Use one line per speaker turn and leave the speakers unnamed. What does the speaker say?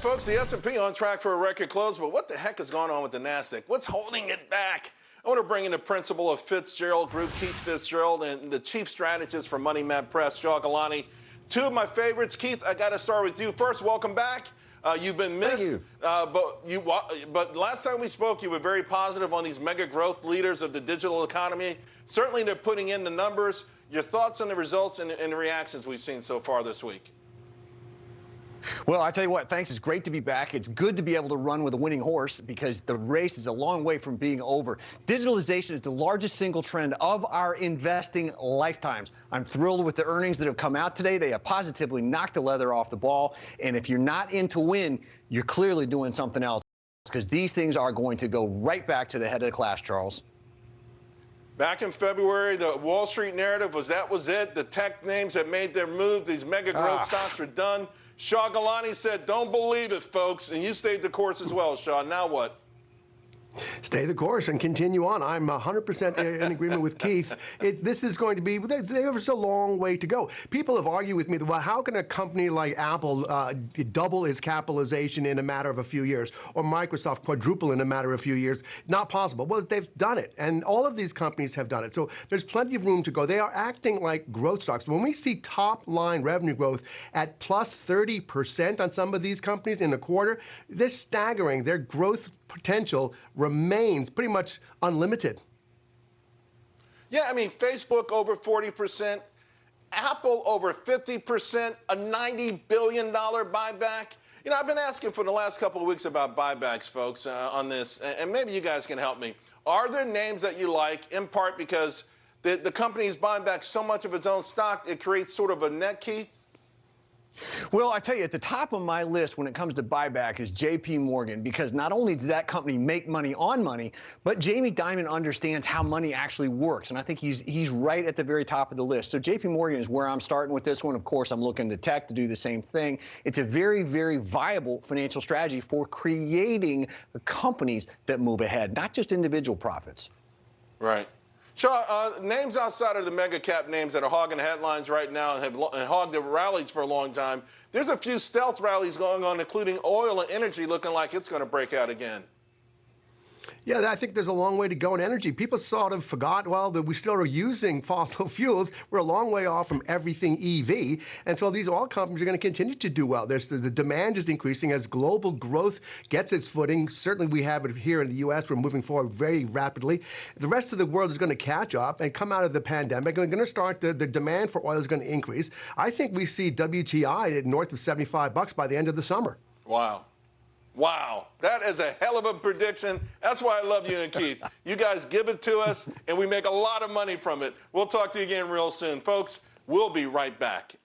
folks, the S&P on track for a record close, but what the heck is going on with the NASDAQ? What's holding it back? I want to bring in the principal of Fitz-Gerald Group, Keith Fitz-Gerald, and the chief strategist for Money Map Press, Shaw Galani. Two of my favorites. Keith, I got to start with you first. Welcome back. You've been missed, but last time we spoke, you were very positive on these mega growth leaders of the digital economy. Certainly, they're putting in the numbers. Your thoughts on the results and the reactions we've seen so far this week?
Well, I tell you what, thanks. It's great to be back. It's good to be able to run with a winning horse because the race is a long way from being over. Digitalization is the largest single trend of our investing lifetimes. I'm thrilled with the earnings that have come out today. They have positively knocked the leather off the ball. And if you're not in to win, you're clearly doing something else because these things are going to go right back to the head of the class, Charles.
Back in February, the Wall Street narrative was that was it. The tech names had made their move. These mega growth stocks were done. Shaw Galani said, don't believe it, folks. And you stayed the course as well, Shaw. Now what?
Stay the course and continue on. I'm 100% in agreement with Keith. This is going to be, there's a long way to go. People have argued with me, well, how can a company like Apple double its capitalization in a matter of a few years, or Microsoft quadruple in a matter of a few years? Not possible. Well, they've done it, and all of these companies have done it. So there's plenty of room to go. They are acting like growth stocks. When we see top-line revenue growth at plus 30% on some of these companies in a quarter, they're staggering. Their growth potential remains pretty much unlimited.
Yeah, I mean, Facebook over 40%, Apple over 50%, a $90 billion buyback. You know, I've been asking for the last couple of weeks about buybacks, folks, on this, and maybe you guys can help me. Are there names that you like, in part because the company is buying back so much of its own stock, it creates sort of a net, Keith?
Well, I tell you, at the top of my list when it comes to buyback is J.P. Morgan, because not only does that company make money on money, but Jamie Dimon understands how money actually works. And I think he's right at the very top of the list. So J.P. Morgan is where I'm starting with this one. Of course, I'm looking to tech to do the same thing. It's a very, very viable financial strategy for creating companies that move ahead, not just individual profits.
Right. Shaw, names outside of the mega cap names that are hogging the headlines right now and have hogged the rallies for a long time, there's a few stealth rallies going on, including oil and energy looking like it's going to break out again.
Yeah, I think there's a long way to go in energy. People sort of forgot, well, that we still are using fossil fuels. We're a long way off from everything EV. And so these oil companies are going to continue to do well. The demand is increasing as global growth gets its footing. Certainly we have it here in the U.S. We're moving forward very rapidly. The rest of the world is going to catch up and come out of the pandemic. We're going to start, the demand for oil is going to increase. I think we see WTI at north of $75 by the end of the summer.
Wow. Wow, that is a hell of a prediction. That's why I love you and Keith. You guys give it to us, and we make a lot of money from it. We'll talk to you again real soon. Folks, we'll be right back.